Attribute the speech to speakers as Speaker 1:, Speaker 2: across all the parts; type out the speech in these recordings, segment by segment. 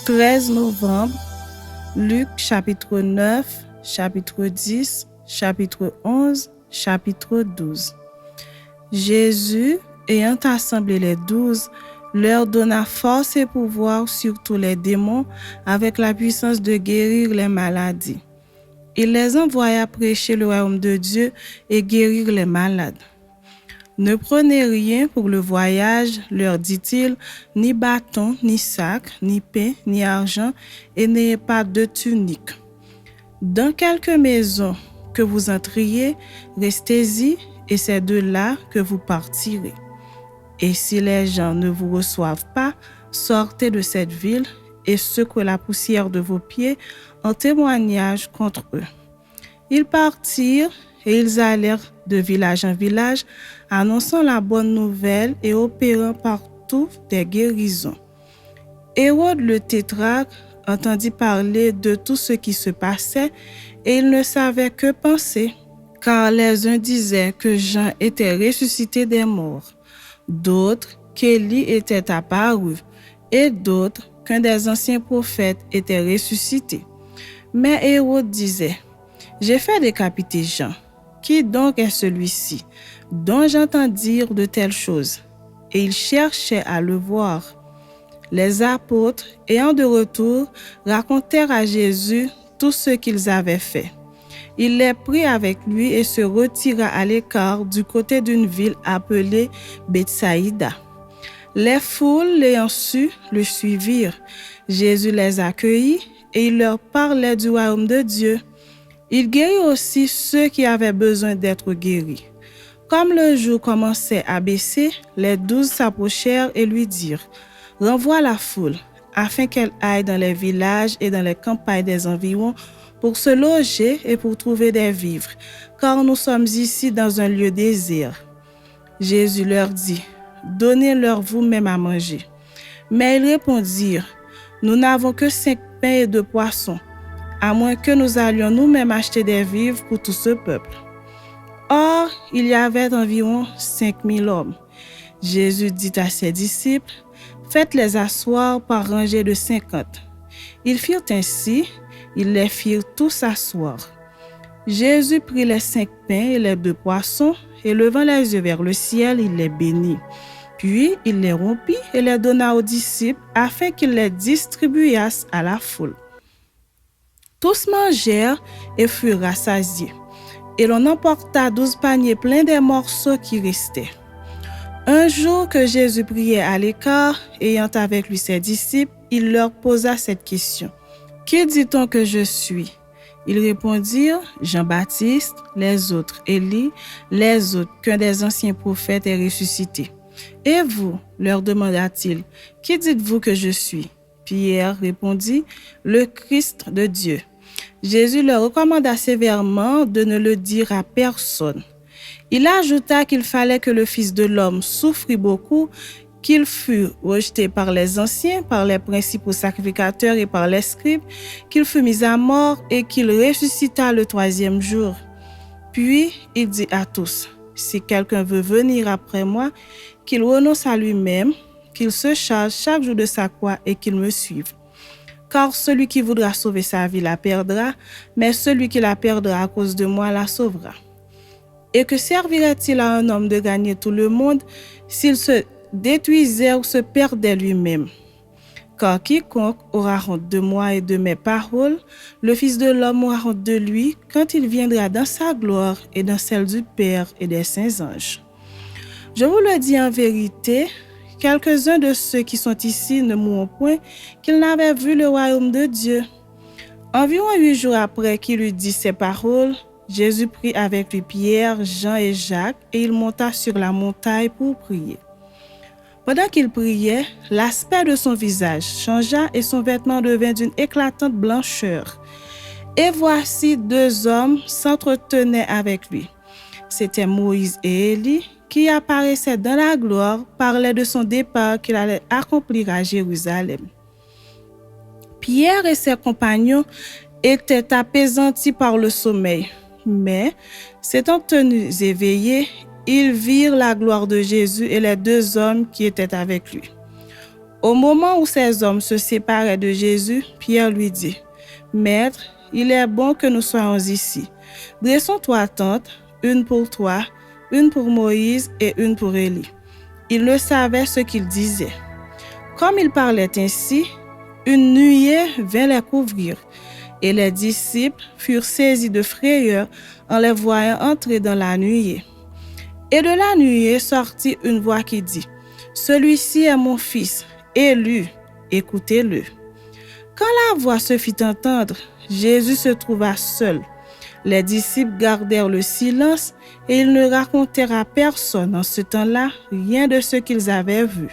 Speaker 1: 13 novembre, Luc chapitre 9, chapitre 10, chapitre 11, chapitre 12. Jésus, ayant assemblé les 12, leur donna force et pouvoir sur tous les démons avec la puissance de guérir les maladies. Il les envoya prêcher le royaume de Dieu et guérir les malades. Ne prenez rien pour le voyage, leur dit-il, ni bâton, ni sac, ni pain, ni argent, et n'ayez pas de tunique. Dans quelque maison que vous entriez, restez-y, et c'est de là que vous partirez. Et si les gens ne vous reçoivent pas, sortez de cette ville et secouez la poussière de vos pieds en témoignage contre eux. Ils partirent et ils allèrent de village en village, annonçant la bonne nouvelle et opérant partout des guérisons. Hérode le tétrarque entendit parler de tout ce qui se passait et il ne savait que penser, car les uns disaient que Jean était ressuscité des morts, d'autres qu'Élie était apparu et d'autres qu'un des anciens prophètes était ressuscité. Mais Hérode disait: j'ai fait décapiter Jean. Qui donc est celui-ci dont j'entends dire de telles choses? Et il cherchait à le voir. Les apôtres, ayant de retour, racontèrent à Jésus tout ce qu'ils avaient fait. Il les prit avec lui et se retira à l'écart du côté d'une ville appelée Bethsaïda. Les foules, l'ayant su, le suivirent. Jésus les accueillit et il leur parlait du royaume de Dieu. Il guérit aussi ceux qui avaient besoin d'être guéris. Comme le jour commençait à baisser, les 12 s'approchèrent et lui dirent: renvoie la foule, afin qu'elle aille dans les villages et dans les campagnes des environs pour se loger et pour trouver des vivres, car nous sommes ici dans un lieu désert. Jésus leur dit: donnez-leur vous-même à manger. Mais ils répondirent: nous n'avons que 5 pains et 2 poissons, à moins que nous allions nous-mêmes acheter des vivres pour tout ce peuple. Or, il y avait environ 5000 hommes. Jésus dit à ses disciples: faites-les asseoir par rangées de 50. Ils firent ainsi, ils les firent tous asseoir. Jésus prit les 5 pains et les 2 poissons, et levant les yeux vers le ciel, il les bénit. Puis il les rompit et les donna aux disciples, afin qu'ils les distribuassent à la foule. Tous mangèrent et furent rassasiés, et l'on emporta 12 paniers pleins des morceaux qui restaient. Un jour que Jésus priait à l'écart, ayant avec lui ses disciples, il leur posa cette question: qui dit-on que je suis? Ils répondirent: Jean-Baptiste, les autres Élie, les autres qu'un des anciens prophètes est ressuscité. Et vous, leur demanda-t-il, qui dites-vous que je suis? Pierre répondit: le Christ de Dieu. Jésus leur recommanda sévèrement de ne le dire à personne. Il ajouta qu'il fallait que le Fils de l'homme souffrit beaucoup, qu'il fût rejeté par les anciens, par les principaux sacrificateurs et par les scribes, qu'il fût mis à mort et qu'il ressuscita le 3e jour. Puis il dit à tous: si quelqu'un veut venir après moi, qu'il renonce à lui-même, qu'il se charge chaque jour de sa croix et qu'il me suive. Car celui qui voudra sauver sa vie la perdra, mais celui qui la perdra à cause de moi la sauvera. Et que servirait-il à un homme de gagner tout le monde s'il se détruisait ou se perdait lui-même? Car quiconque aura honte de moi et de mes paroles, le Fils de l'homme aura honte de lui quand il viendra dans sa gloire et dans celle du Père et des saints anges. Je vous le dis en vérité, quelques-uns de ceux qui sont ici ne mourront point qu'ils n'avaient vu le royaume de Dieu. Environ 8 jours après qu'il eut dit ces paroles, Jésus prit avec lui Pierre, Jean et Jacques et il monta sur la montagne pour prier. Pendant qu'il priait, l'aspect de son visage changea et son vêtement devint d'une éclatante blancheur. Et voici 2 hommes s'entretenaient avec lui. C'étaient Moïse et Élie, qui apparaissait dans la gloire, parlait de son départ qu'il allait accomplir à Jérusalem. Pierre et ses compagnons étaient apaisantis par le sommeil, mais, s'étant tenus éveillés, ils virent la gloire de Jésus et les 2 hommes qui étaient avec lui. Au moment où ces hommes se séparaient de Jésus, Pierre lui dit, « Maître, il est bon que nous soyons ici. Dressons trois tentes, une pour toi, une pour Moïse et une pour Élie. » Il ne savait ce qu'il disait. Comme il parlait ainsi, une nuée vint les couvrir, et les disciples furent saisis de frayeur en les voyant entrer dans la nuée. Et de la nuée sortit une voix qui dit, « Celui-ci est mon fils, élu, écoutez-le. » Quand la voix se fit entendre, Jésus se trouva seul. Les disciples gardèrent le silence et ils ne racontèrent à personne en ce temps-là rien de ce qu'ils avaient vu.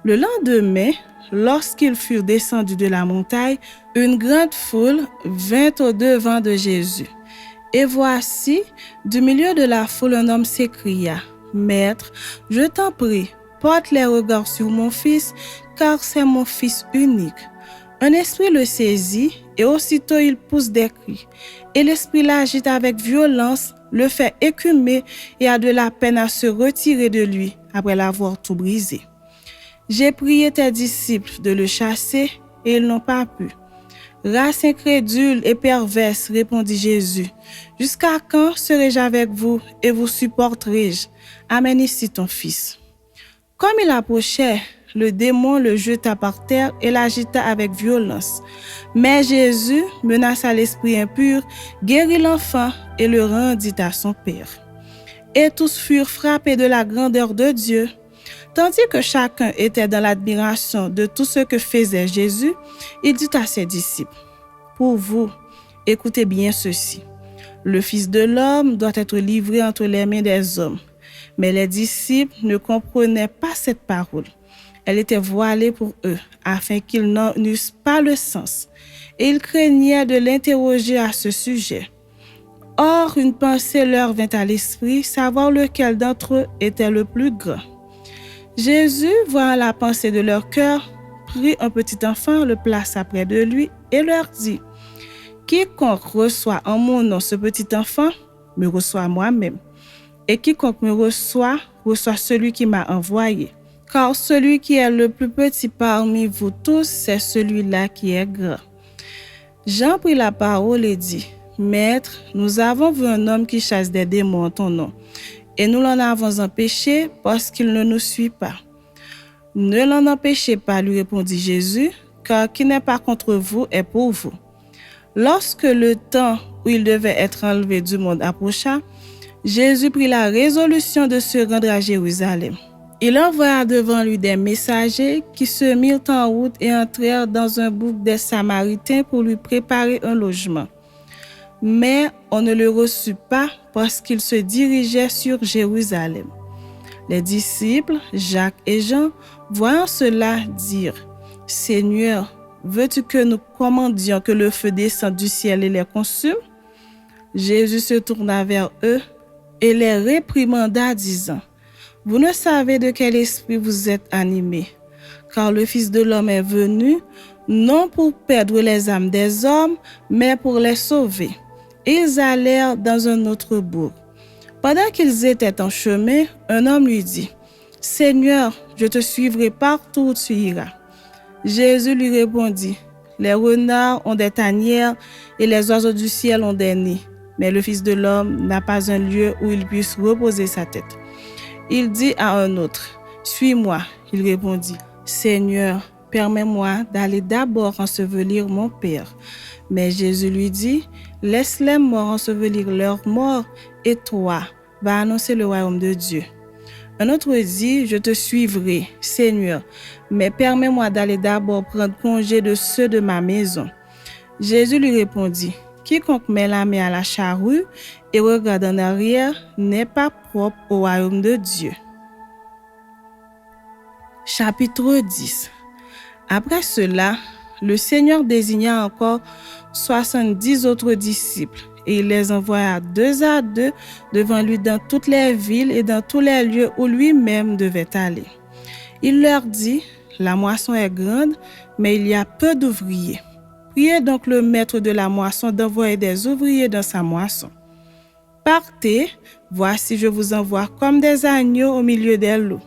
Speaker 1: Le lendemain, lorsqu'ils furent descendus de la montagne, une grande foule vint au-devant de Jésus. Et voici, du milieu de la foule, un homme s'écria, « Maître, je t'en prie, porte les regards sur mon fils, car c'est mon fils unique. » Un esprit le saisit, et aussitôt il pousse des cris. Et l'esprit l'agite avec violence, le fait écumer et a de la peine à se retirer de lui après l'avoir tout brisé. J'ai prié tes disciples de le chasser, et ils n'ont pas pu. Race incrédule et perverse, répondit Jésus. Jusqu'à quand serai-je avec vous et vous supporterai-je? Amène ici ton fils. Comme il approchait, le démon le jeta par terre et l'agita avec violence. Mais Jésus menaça l'esprit impur, guérit l'enfant et le rendit à son père. Et tous furent frappés de la grandeur de Dieu. Tandis que chacun était dans l'admiration de tout ce que faisait Jésus, il dit à ses disciples, « Pour vous, écoutez bien ceci. Le Fils de l'homme doit être livré entre les mains des hommes. » Mais les disciples ne comprenaient pas cette parole. Elle était voilée pour eux, afin qu'ils n'en eussent pas le sens. Et ils craignaient de l'interroger à ce sujet. Or, une pensée leur vint à l'esprit, savoir lequel d'entre eux était le plus grand. Jésus, voyant la pensée de leur cœur, prit un petit enfant, le plaça près de lui et leur dit, « Quiconque reçoit en mon nom ce petit enfant, me reçoit moi-même. Et quiconque me reçoit, reçoit celui qui m'a envoyé. Car celui qui est le plus petit parmi vous tous, c'est celui-là qui est grand. » Jean prit la parole et dit, « Maître, nous avons vu un homme qui chasse des démons en ton nom, et nous l'en avons empêché parce qu'il ne nous suit pas. » « Ne l'en empêchez pas, lui répondit Jésus, car qui n'est pas contre vous est pour vous. » Lorsque le temps où il devait être enlevé du monde approcha, Jésus prit la résolution de se rendre à Jérusalem. Il envoya devant lui des messagers qui se mirent en route et entrèrent dans un bouc des Samaritains pour lui préparer un logement. Mais on ne le reçut pas parce qu'il se dirigeait sur Jérusalem. Les disciples, Jacques et Jean, voyant cela, dirent, « Seigneur, veux-tu que nous commandions que le feu descende du ciel et les consume? » Jésus se tourna vers eux et les réprimanda, disant, « Vous ne savez de quel esprit vous êtes animés, car le Fils de l'homme est venu, non pour perdre les âmes des hommes, mais pour les sauver. » Et ils allèrent dans un autre bourg. Pendant qu'ils étaient en chemin, un homme lui dit, « Seigneur, je te suivrai partout où tu iras. » Jésus lui répondit, « Les renards ont des tanières et les oiseaux du ciel ont des nids, mais le Fils de l'homme n'a pas un lieu où il puisse reposer sa tête. » Il dit à un autre, « Suis-moi. » Il répondit, « Seigneur, permets-moi d'aller d'abord ensevelir mon Père. » Mais Jésus lui dit, « Laisse les morts ensevelir leurs morts, et toi, va annoncer le royaume de Dieu. » Un autre dit, « Je te suivrai, Seigneur, mais permets-moi d'aller d'abord prendre congé de ceux de ma maison. » Jésus lui répondit, « Quiconque met la main à la charrue et regarde en arrière n'est pas propre au royaume de Dieu. » Chapitre 10. Après cela, le Seigneur désigna encore 70 autres disciples et il les envoya 2 à 2 devant lui dans toutes les villes et dans tous les lieux où lui-même devait aller. Il leur dit, « La moisson est grande, mais il y a peu d'ouvriers. Priez donc le maître de la moisson d'envoyer des ouvriers dans sa moisson. Partez, voici je vous envoie comme des agneaux au milieu des loups.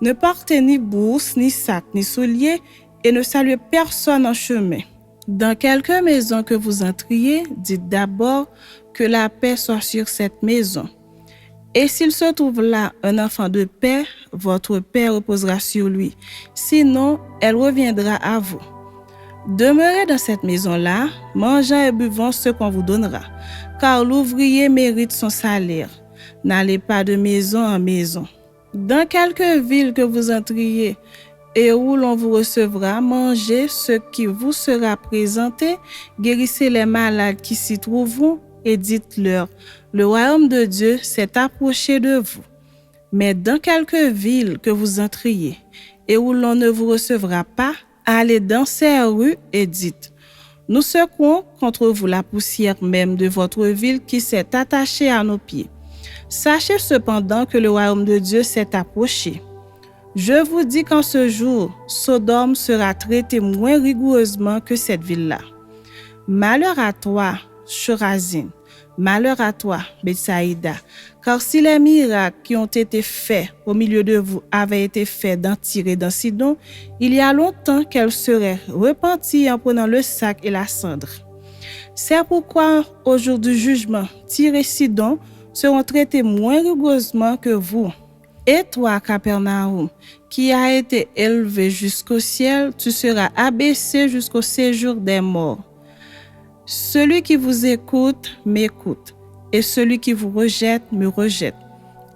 Speaker 1: Ne portez ni bourse, ni sac, ni souliers, et ne saluez personne en chemin. Dans quelque maison que vous entriez, dites d'abord que la paix soit sur cette maison. Et s'il se trouve là un enfant de paix, votre paix reposera sur lui. Sinon, elle reviendra à vous. Demeurez dans cette maison-là, mangeant et buvant ce qu'on vous donnera, car l'ouvrier mérite son salaire. N'allez pas de maison en maison. Dans quelque ville que vous entriez et où l'on vous recevra, mangez ce qui vous sera présenté, guérissez les malades qui s'y trouveront et dites-leur, le royaume de Dieu s'est approché de vous. Mais dans quelque ville que vous entriez et où l'on ne vous recevra pas, allez dans ces rues et dites, nous secouons contre vous la poussière même de votre ville qui s'est attachée à nos pieds. Sachez cependant que le royaume de Dieu s'est approché. Je vous dis qu'en ce jour, Sodome sera traitée moins rigoureusement que cette ville-là. Malheur à toi, Chorazine, malheur à toi, Bethsaïda, car si les miracles qui ont été faits au milieu de vous avaient été faits dans Tyr et dans Sidon, il y a longtemps qu'elles seraient repenties en prenant le sac et la cendre. C'est pourquoi, au jour du jugement, Tyr et Sidon seront traités moins rigoureusement que vous. Et toi, Capernaum, qui as été élevé jusqu'au ciel, tu seras abaissé jusqu'au séjour des morts. Celui qui vous écoute, m'écoute, et celui qui vous rejette, me rejette.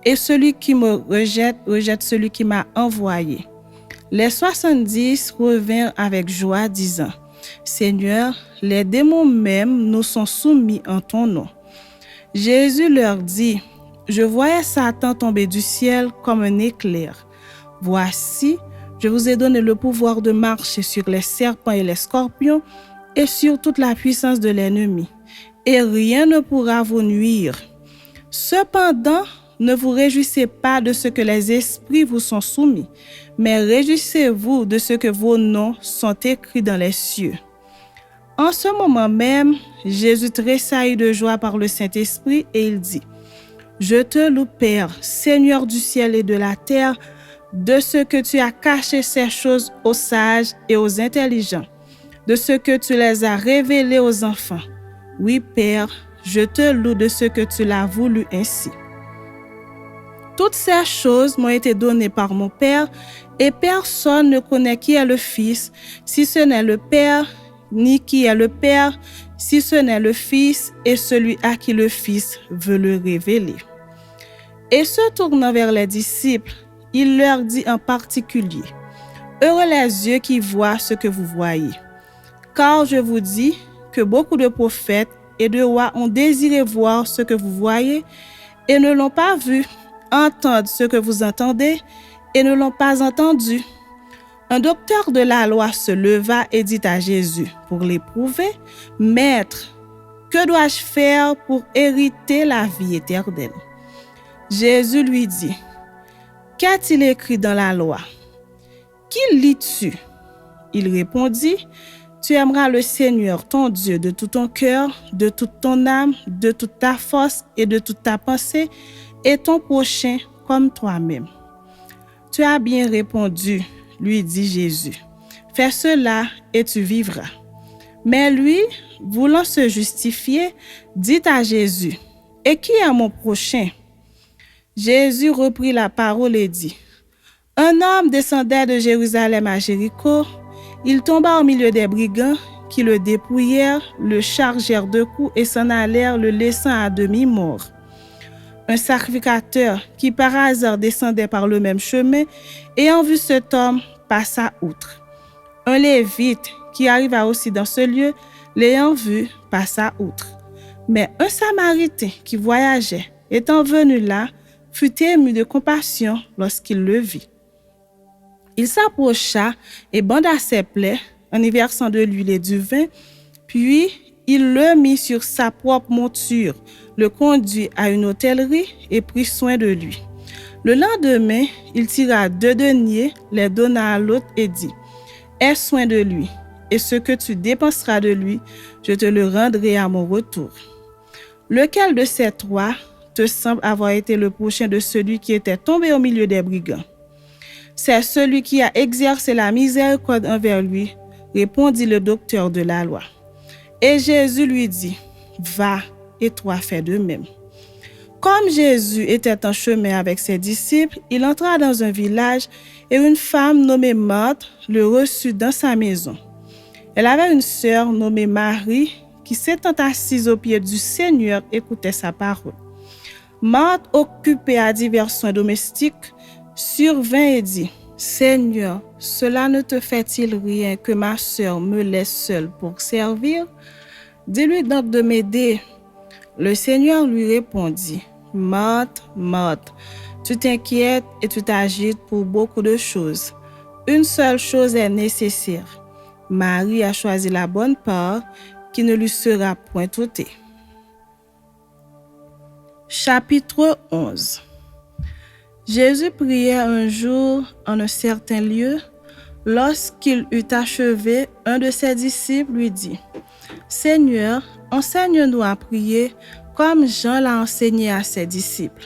Speaker 1: Et celui qui me rejette, rejette celui qui m'a envoyé. Les 70 revinrent avec joie, disant, Seigneur, les démons même nous sont soumis en ton nom. Jésus leur dit, je voyais Satan tomber du ciel comme un éclair. Voici, je vous ai donné le pouvoir de marcher sur les serpents et les scorpions et sur toute la puissance de l'ennemi, et rien ne pourra vous nuire. Cependant, ne vous réjouissez pas de ce que les esprits vous sont soumis, mais réjouissez-vous de ce que vos noms sont écrits dans les cieux. En ce moment même, Jésus tressaillit de joie par le Saint-Esprit et il dit, je te loue, Père, Seigneur du ciel et de la terre, de ce que tu as caché ces choses aux sages et aux intelligents, de ce que tu les as révélées aux enfants. Oui, Père, je te loue de ce que tu l'as voulu ainsi. Toutes ces choses m'ont été données par mon Père, et personne ne connaît qui est le Fils, si ce n'est le Père, ni qui est le Père, si ce n'est le Fils, et celui à qui le Fils veut le révéler. Et se tournant vers les disciples, il leur dit en particulier, heureux les yeux qui voient ce que vous voyez. Car je vous dis que beaucoup de prophètes et de rois ont désiré voir ce que vous voyez et ne l'ont pas vu, entendre ce que vous entendez et ne l'ont pas entendu. Un docteur de la loi se leva et dit à Jésus, pour l'éprouver, Maître, que dois-je faire pour hériter la vie éternelle? Jésus lui dit, qu'a-t-il écrit dans la loi? Qui lis-tu? Il répondit, tu aimeras le Seigneur ton Dieu de tout ton cœur, de toute ton âme, de toute ta force et de toute ta pensée, et ton prochain comme toi-même. Tu as bien répondu, lui dit Jésus. Fais cela et tu vivras. Mais lui, voulant se justifier, dit à Jésus, et qui est mon prochain? Jésus reprit la parole et dit, un homme descendait de Jérusalem à Jéricho. Il tomba au milieu des brigands qui le dépouillèrent, le chargèrent de coups et s'en allèrent, le laissant à demi mort. Un sacrificateur qui par hasard descendait par le même chemin, ayant vu cet homme, passa outre. Un lévite qui arriva aussi dans ce lieu, l'ayant vu, passa outre. Mais un samaritain qui voyageait, étant venu là, fut ému de compassion lorsqu'il le vit. Il s'approcha et banda ses plaies en y versant de l'huile et du vin, puis il le mit sur sa propre monture, le conduit à une hôtellerie et prit soin de lui. Le lendemain, il tira 2 deniers, les donna à l'autre et dit, « Aie soin de lui, et ce que tu dépenseras de lui, je te le rendrai à mon retour. » Lequel de ces 3 te semble avoir été le prochain de celui qui était tombé au milieu des brigands? C'est celui qui a exercé la miséricorde envers lui, répondit le docteur de la loi. Et Jésus lui dit, va, et toi fais de même. Comme Jésus était en chemin avec ses disciples, il entra dans un village et une femme nommée Marthe le reçut dans sa maison. Elle avait une sœur nommée Marie qui, s'étant assise aux pieds du Seigneur, écoutait sa parole. Marthe, occupée à divers soins domestiques, survint et dit, « Seigneur, cela ne te fait-il rien que ma sœur me laisse seule pour servir? Dis-lui donc de m'aider. » Le Seigneur lui répondit, « Marthe, Marthe, tu t'inquiètes et tu t'agites pour beaucoup de choses. Une seule chose est nécessaire. Marie a choisi la bonne part qui ne lui sera point ôtée. » Chapitre 11. Jésus priait un jour en un certain lieu. Lorsqu'il eut achevé, un de ses disciples lui dit, « Seigneur, enseigne-nous à prier comme Jean l'a enseigné à ses disciples. »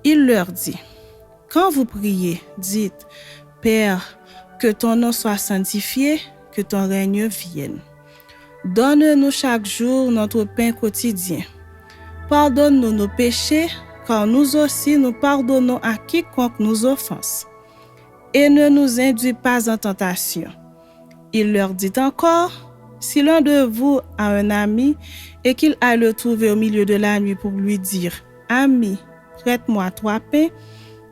Speaker 1: Il leur dit, « Quand vous priez, dites, « Père, que ton nom soit sanctifié, que ton règne vienne. Donne-nous chaque jour notre pain quotidien. Pardonne-nous nos péchés, car nous aussi nous pardonnons à quiconque nous offense. Et ne nous induis pas en tentation. » Il leur dit encore, « Si l'un de vous a un ami et qu'il aille le trouver au milieu de la nuit pour lui dire, « Ami, prête-moi 3 pains,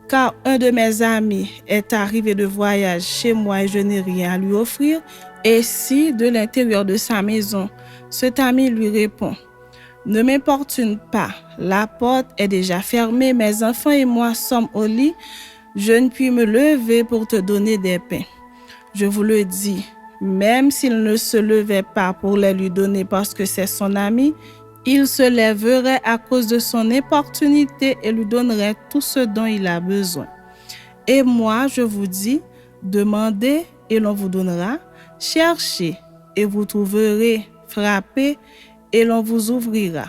Speaker 1: car un de mes amis est arrivé de voyage chez moi et je n'ai rien à lui offrir. » Et si, de l'intérieur de sa maison, cet ami lui répond, « Ne m'importune pas, la porte est déjà fermée, mes enfants et moi sommes au lit, je ne puis me lever pour te donner des pains. » Je vous le dis, même s'il ne se levait pas pour les lui donner parce que c'est son ami, il se lèverait à cause de son importunité et lui donnerait tout ce dont il a besoin. Et moi, je vous dis, demandez et l'on vous donnera, cherchez et vous trouverez, frappez et l'on vous ouvrira.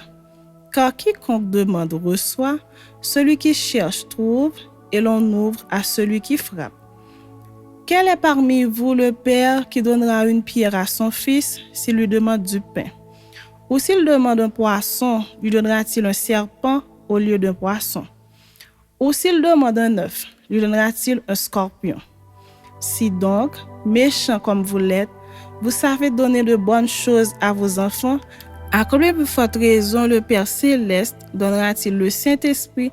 Speaker 1: Car quiconque demande reçoit, celui qui cherche trouve et l'on ouvre à celui qui frappe. Quel est parmi vous le père qui donnera une pierre à son fils s'il lui demande du pain? Ou s'il demande un poisson, lui donnera-t-il un serpent au lieu d'un poisson? Ou s'il demande un œuf, lui donnera-t-il un scorpion? Si donc, méchants comme vous l'êtes, vous savez donner de bonnes choses à vos enfants, à combien plus forte raison le Père Céleste donnera-t-il le Saint-Esprit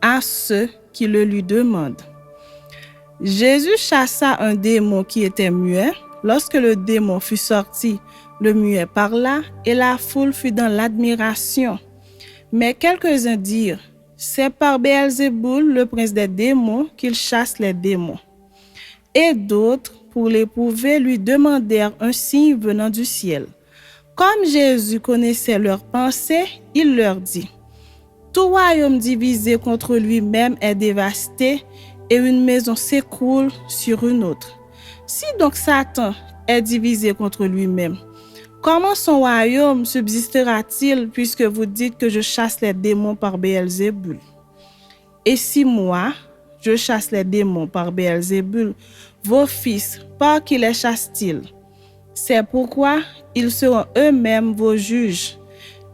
Speaker 1: à ceux qui le lui demandent? Jésus chassa un démon qui était muet. Lorsque le démon fut sorti, le muet parla et la foule fut dans l'admiration. Mais quelques-uns dirent, « C'est par Béelzéboul, le prince des démons, qu'il chasse les démons. » Et d'autres, pour l'éprouver, lui demandèrent un signe venant du ciel. Comme Jésus connaissait leurs pensées, il leur dit, « Tout royaume divisé contre lui-même est dévasté, et une maison s'écroule sur une autre. Si donc Satan est divisé contre lui-même, comment son royaume subsistera-t-il puisque vous dites que je chasse les démons par Béelzéboul? Et si moi, je chasse les démons par Béelzéboul, vos fils, par qui les chassent-ils? C'est pourquoi ils seront eux-mêmes vos juges.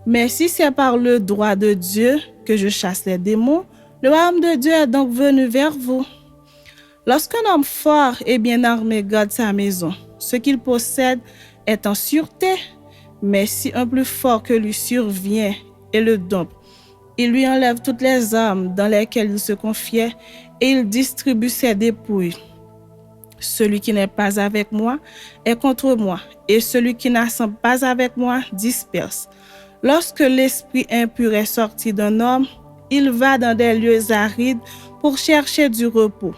Speaker 1: Mais si c'est par le droit de Dieu que je chasse les démons, le royaume de Dieu est donc venu vers vous. Lorsqu'un homme fort et bien armé garde sa maison, ce qu'il possède est en sûreté. Mais si un plus fort que lui survient et le dompte, il lui enlève toutes les armes dans lesquelles il se confiait et il distribue ses dépouilles. Celui qui n'est pas avec moi est contre moi, et celui qui n'assemble pas avec moi disperse. Lorsque l'esprit impur est sorti d'un homme, il va dans des lieux arides pour chercher du repos.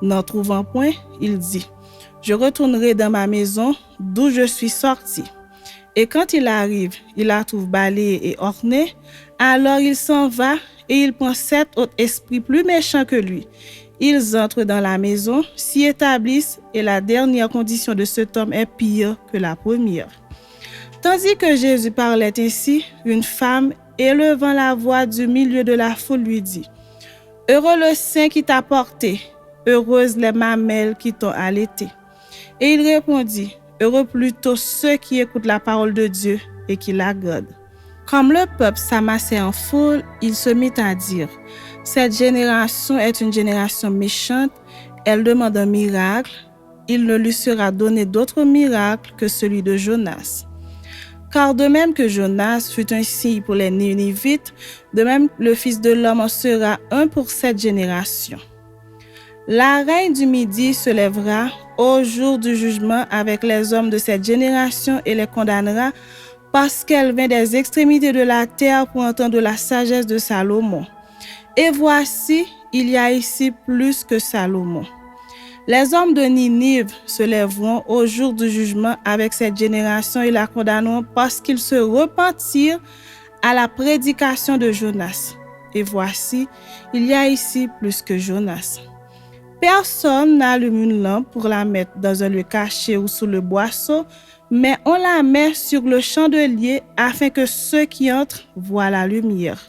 Speaker 1: N'en trouvant point, il dit, « Je retournerai dans ma maison d'où je suis sorti. » Et quand il arrive, il la trouve balayée et ornée, alors il s'en va et il prend 7 autres esprits plus méchants que lui. Ils entrent dans la maison, s'y établissent et la dernière condition de cet homme est pire que la première. Tandis que Jésus parlait ainsi, une femme, élevant la voix du milieu de la foule, lui dit, « Heureux le saint qui t'a porté heureuses les mamelles qui t'ont allaité. Et il répondit, heureux plutôt ceux qui écoutent la parole de Dieu et qui la gardent. Comme le peuple s'amassait en foule, il se mit à dire, cette génération est une génération méchante, elle demande un miracle, il ne lui sera donné d'autre miracle que celui de Jonas. Car de même que Jonas fut un signe pour les Ninivites, de même le Fils de l'homme en sera un pour cette génération. La reine du Midi se lèvera au jour du jugement avec les hommes de cette génération et les condamnera parce qu'elle vient des extrémités de la terre pour entendre la sagesse de Salomon. Et voici, il y a ici plus que Salomon. Les hommes de Ninive se lèveront au jour du jugement avec cette génération et la condamneront parce qu'ils se repentirent à la prédication de Jonas. Et voici, il y a ici plus que Jonas. Personne n'allume une lampe pour la mettre dans un lieu caché ou sous le boisseau, mais on la met sur le chandelier afin que ceux qui entrent voient la lumière.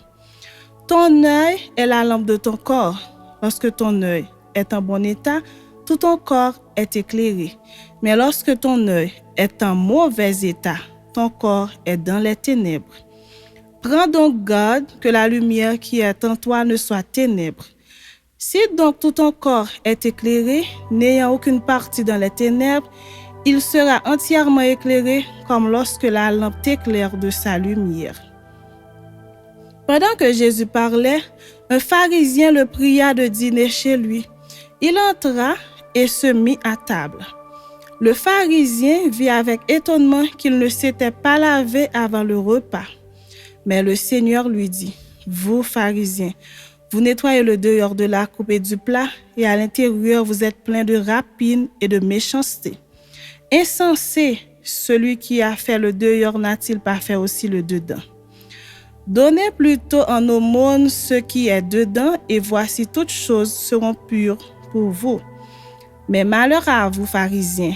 Speaker 1: Ton œil est la lampe de ton corps. Lorsque ton œil est en bon état, tout ton corps est éclairé. Mais lorsque ton œil est en mauvais état, ton corps est dans les ténèbres. Prends donc garde que la lumière qui est en toi ne soit ténèbres. Si donc tout ton corps est éclairé, n'ayant aucune partie dans les ténèbres, il sera entièrement éclairé comme lorsque la lampe t'éclaire de sa lumière. Pendant que Jésus parlait, un pharisien le pria de dîner chez lui. Il entra et se mit à table. Le pharisien vit avec étonnement qu'il ne s'était pas lavé avant le repas. Mais le Seigneur lui dit, « Vous, pharisiens, vous nettoyez le dehors de la coupe et du plat, et à l'intérieur vous êtes pleins de rapine et de méchanceté. Insensé, celui qui a fait le dehors n'a-t-il pas fait aussi le dedans? Donnez plutôt en aumône ce qui est dedans, et voici toutes choses seront pures pour vous. Mais malheur à vous, pharisiens,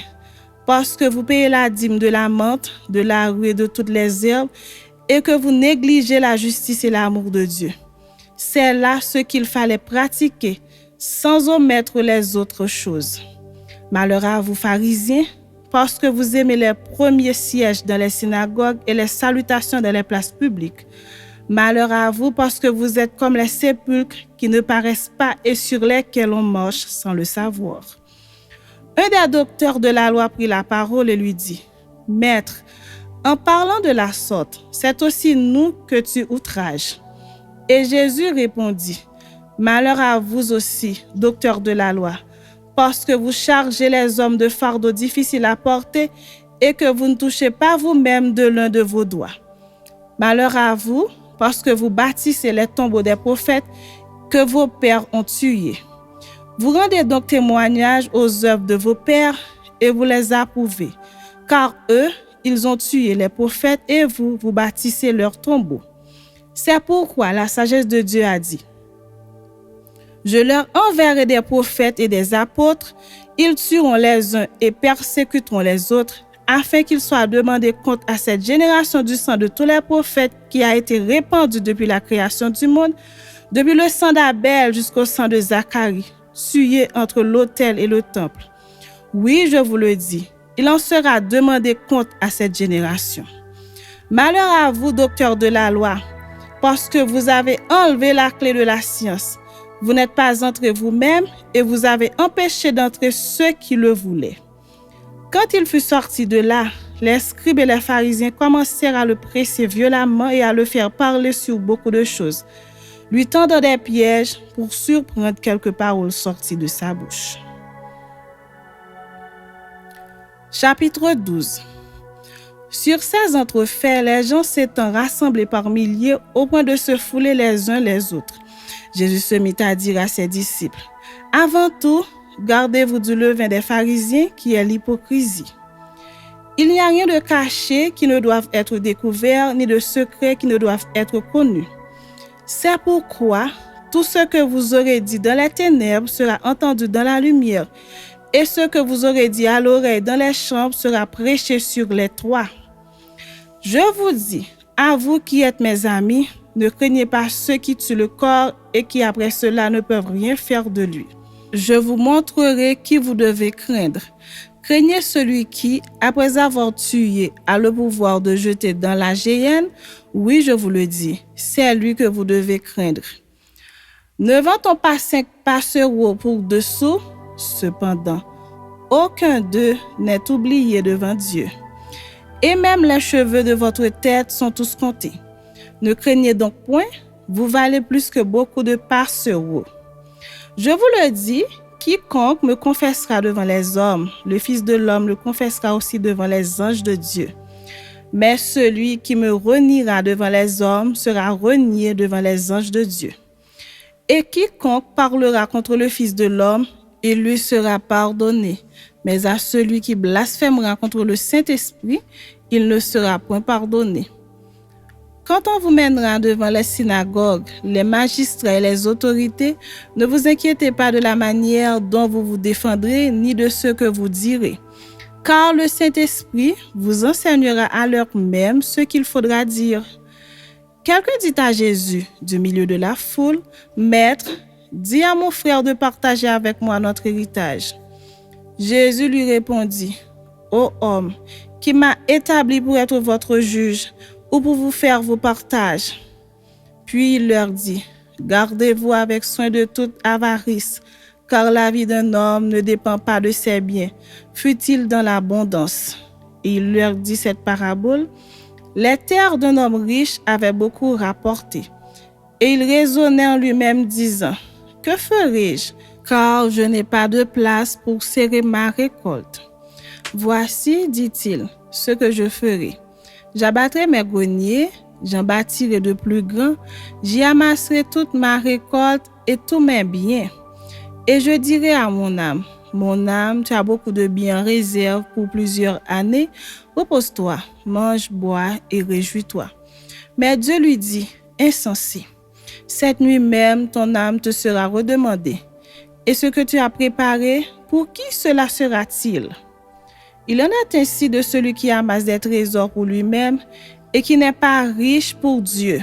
Speaker 1: parce que vous payez la dîme de la menthe, de la rue et de toutes les herbes, et que vous négligez la justice et l'amour de Dieu. C'est là ce qu'il fallait pratiquer, sans omettre les autres choses. Malheur à vous, pharisiens, parce que vous aimez les premiers sièges dans les synagogues et les salutations dans les places publiques. Malheur à vous, parce que vous êtes comme les sépulcres qui ne paraissent pas et sur lesquels on marche sans le savoir. Un des docteurs de la loi prit la parole et lui dit, « Maître, en parlant de la sorte, c'est aussi nous que tu outrages. » Et Jésus répondit, « Malheur à vous aussi, docteurs de la loi, parce que vous chargez les hommes de fardeaux difficiles à porter et que vous ne touchez pas vous-même de l'un de vos doigts. Malheur à vous, parce que vous bâtissez les tombeaux des prophètes que vos pères ont tués. Vous rendez donc témoignage aux œuvres de vos pères et vous les approuvez, car eux, ils ont tué les prophètes et vous, vous bâtissez leurs tombeaux. C'est pourquoi la sagesse de Dieu a dit, « Je leur enverrai des prophètes et des apôtres, ils tueront les uns et persécuteront les autres, afin qu'il soit demandé compte à cette génération du sang de tous les prophètes qui a été répandu depuis la création du monde, depuis le sang d'Abel jusqu'au sang de Zacharie, tué entre l'autel et le temple. Oui, je vous le dis, il en sera demandé compte à cette génération. Malheur à vous, docteurs de la loi, parce que vous avez enlevé la clé de la science. Vous n'êtes pas entrés vous-même et vous avez empêché d'entrer ceux qui le voulaient. » Quand il fut sorti de là, les scribes et les pharisiens commencèrent à le presser violemment et à le faire parler sur beaucoup de choses, lui tendant des pièges pour surprendre quelques paroles sorties de sa bouche. Chapitre 12. Sur ces entrefaits, les gens s'étant rassemblés par milliers au point de se fouler les uns les autres, Jésus se mit à dire à ses disciples, « Avant tout, gardez-vous du levain des pharisiens qui est l'hypocrisie. Il n'y a rien de caché qui ne doive être découvert, ni de secret qui ne doivent être connus. C'est pourquoi tout ce que vous aurez dit dans les ténèbres sera entendu dans la lumière, et ce que vous aurez dit à l'oreille dans les chambres sera prêché sur les toits. Je vous dis, à vous qui êtes mes amis, ne craignez pas ceux qui tuent le corps et qui après cela ne peuvent rien faire de lui. je vous montrerai qui vous devez craindre. Craignez celui qui, après avoir tué, a le pouvoir de jeter dans la géhenne. Oui, je vous le dis, c'est lui que vous devez craindre. Ne vend-on pas 5 passereaux pour 2 sous? Cependant, aucun d'eux n'est oublié devant Dieu. Et même les cheveux de votre tête sont tous comptés. Ne craignez donc point, vous valez plus que beaucoup de passereaux. Je vous le dis, quiconque me confessera devant les hommes, le Fils de l'homme le confessera aussi devant les anges de Dieu. Mais celui qui me reniera devant les hommes sera renié devant les anges de Dieu. Et quiconque parlera contre le Fils de l'homme, il lui sera pardonné. Mais à celui qui blasphémera contre le Saint-Esprit, il ne sera point pardonné. Quand on vous mènera devant les synagogues, les magistrats et les autorités, ne vous inquiétez pas de la manière dont vous vous défendrez, ni de ce que vous direz. Car le Saint-Esprit vous enseignera à l'heure même ce qu'il faudra dire. Quelqu'un dit à Jésus, du milieu de la foule, « Maître, dis à mon frère de partager avec moi notre héritage. » Jésus lui répondit, « Ô homme, qui m'a établi pour être votre juge, ou pour vous faire vos partages. » Puis il leur dit, « Gardez-vous avec soin de toute avarice, car la vie d'un homme ne dépend pas de ses biens, fût-il dans l'abondance. » Et il leur dit cette parabole, « Les terres d'un homme riche avaient beaucoup rapporté. Et il raisonnait en lui-même disant, « Que ferai-je, car je n'ai pas de place pour serrer ma récolte. Voici, dit-il, ce que je ferai. J'abattrai mes greniers, j'en bâtirai de plus grands, j'y amasserai toute ma récolte et tous mes biens. Et je dirai à mon âme, tu as beaucoup de biens en réserve pour plusieurs années, repose-toi, mange, bois et réjouis-toi. » Mais Dieu lui dit, insensé, cette nuit même ton âme te sera redemandée. Et ce que tu as préparé, pour qui cela sera-t-il? Il en est ainsi de celui qui amasse des trésors pour lui-même et qui n'est pas riche pour Dieu.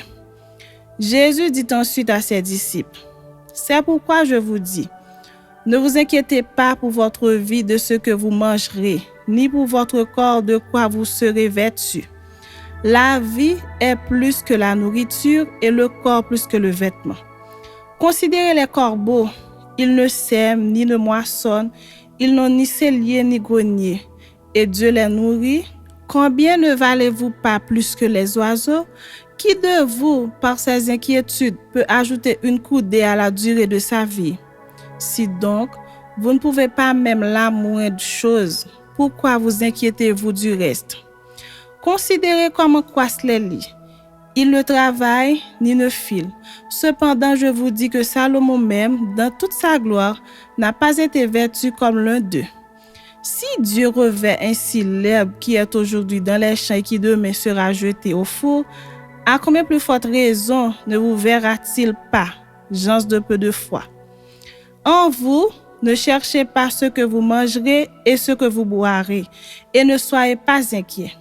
Speaker 1: Jésus dit ensuite à ses disciples, « C'est pourquoi je vous dis, ne vous inquiétez pas pour votre vie de ce que vous mangerez, ni pour votre corps de quoi vous serez vêtus. La vie est plus que la nourriture et le corps plus que le vêtement. Considérez les corbeaux, ils ne sèment ni ne moissonnent, ils n'ont ni cellier ni grenier, et Dieu les nourrit. Combien ne valez-vous pas plus que les oiseaux? Qui de vous, par ses inquiétudes, peut ajouter une coudée à la durée de sa vie? Si donc, vous ne pouvez pas même la moindre chose, pourquoi vous inquiétez-vous du reste? Considérez comment croissent les lits. Ils ne travaillent ni ne filent. Cependant, je vous dis que Salomon même, dans toute sa gloire, n'a pas été vêtu comme l'un d'eux. Si Dieu revêt ainsi l'herbe qui est aujourd'hui dans les champs et qui demain sera jetée au four, à combien plus forte raison ne vous verra-t-il pas, gens de peu de foi? En vous, ne cherchez pas ce que vous mangerez et ce que vous boirez, et ne soyez pas inquiets.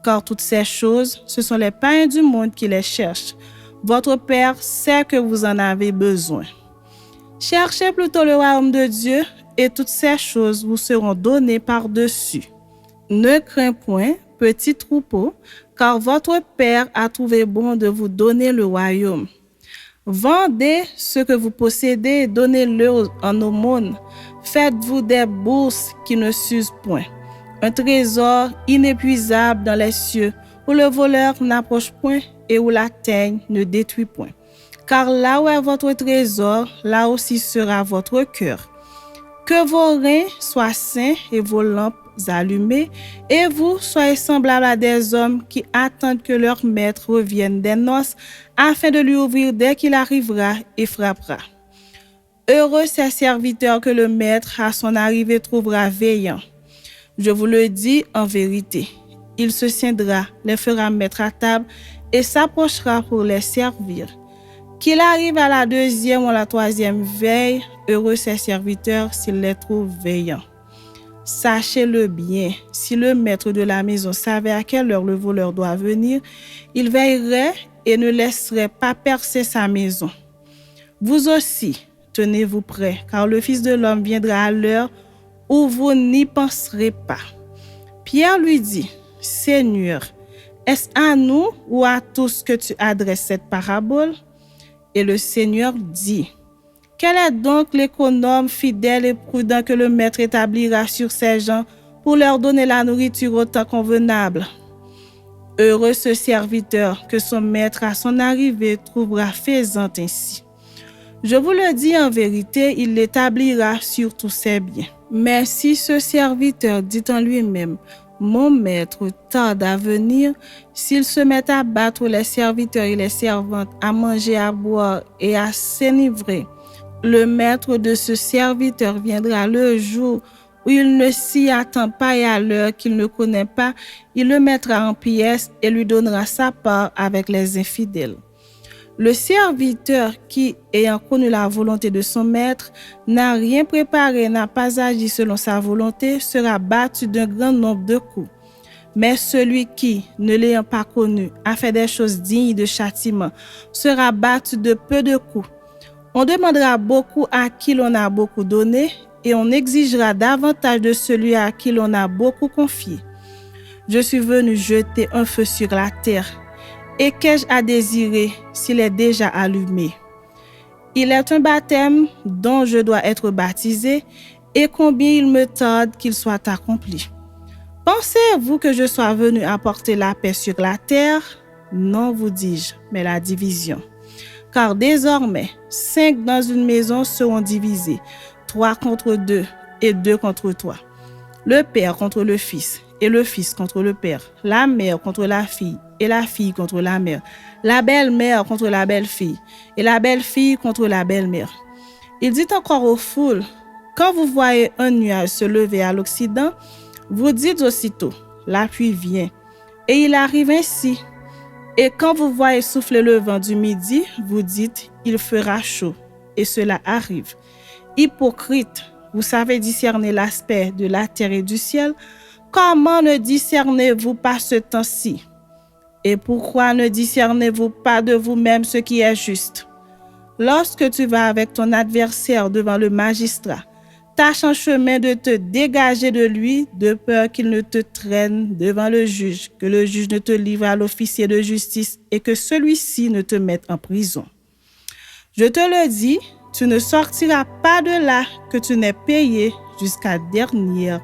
Speaker 1: Car toutes ces choses, ce sont les païens du monde qui les cherchent. Votre Père sait que vous en avez besoin. Cherchez plutôt le royaume de Dieu, et toutes ces choses vous seront données par-dessus. Ne crains point, petit troupeau, car votre Père a trouvé bon de vous donner le royaume. Vendez ce que vous possédez et donnez-le en aumône. Faites-vous des bourses qui ne s'usent point, un trésor inépuisable dans les cieux, où le voleur n'approche point et où la teigne ne détruit point. Car là où est votre trésor, là aussi sera votre cœur. Que vos reins soient sains et vos lampes allumées, et vous soyez semblables à des hommes qui attendent que leur maître revienne des noces, afin de lui ouvrir dès qu'il arrivera et frappera. Heureux ces serviteurs que le maître à son arrivée trouvera veillant. Je vous le dis en vérité, il se tiendra, les fera mettre à table et s'approchera pour les servir. Qu'il arrive à la 2e ou à la 3e veille, heureux ses serviteurs s'il les trouve veillants. Sachez-le bien, si le maître de la maison savait à quelle heure le voleur doit venir, il veillerait et ne laisserait pas percer sa maison. Vous aussi, tenez-vous prêts, car le Fils de l'homme viendra à l'heure où vous n'y penserez pas. Pierre lui dit, Seigneur, est-ce à nous ou à tous que tu adresses cette parabole? Et le Seigneur dit, quel est donc l'économe fidèle et prudent que le maître établira sur ses gens pour leur donner la nourriture au temps convenable? Heureux ce serviteur que son maître à son arrivée trouvera faisant ainsi. Je vous le dis en vérité, il l'établira sur tous ses biens. Mais si ce serviteur dit en lui-même, mon maître tarde à venir, s'il se met à battre les serviteurs et les servantes, à manger, à boire et à s'enivrer, le maître de ce serviteur viendra le jour où il ne s'y attend pas et à l'heure qu'il ne connaît pas, il le mettra en pièces et lui donnera sa part avec les infidèles. Le serviteur qui, ayant connu la volonté de son maître, n'a rien préparé, n'a pas agi selon sa volonté, sera battu d'un grand nombre de coups. Mais celui qui, ne l'ayant pas connu, a fait des choses dignes de châtiment, sera battu de peu de coups. On demandera beaucoup à qui l'on a beaucoup donné, et on exigera davantage de celui à qui l'on a beaucoup confié. Je suis venu jeter un feu sur la terre, et qu'ai-je à désirer s'il est déjà allumé? Il est un baptême dont je dois être baptisé, et combien il me tarde qu'il soit accompli. Pensez-vous que je sois venu apporter la paix sur la terre? Non, vous dis-je, mais la division. Car désormais, 5 dans une maison seront divisés, 3 contre 2 et 2 contre 3. Le père contre le fils et le fils contre le père, la mère contre la fille et la fille contre la mère, la belle-mère contre la belle-fille et la belle-fille contre la belle-mère. Il dit encore aux foules, quand vous voyez un nuage se lever à l'Occident, vous dites aussitôt, la pluie vient. Et il arrive ainsi. Et quand vous voyez souffler le vent du midi, vous dites, il fera chaud. Et cela arrive. Hypocrite, vous savez discerner l'aspect de la terre et du ciel. Comment ne discernez-vous pas ce temps-ci? Et pourquoi ne discernez-vous pas de vous-même ce qui est juste? Lorsque tu vas avec ton adversaire devant le magistrat, tâche en chemin de te dégager de lui, de peur qu'il ne te traîne devant le juge, que le juge ne te livre à l'officier de justice et que celui-ci ne te mette en prison. Je te le dis, tu ne sortiras pas de là que tu n'aies payé jusqu'à dernière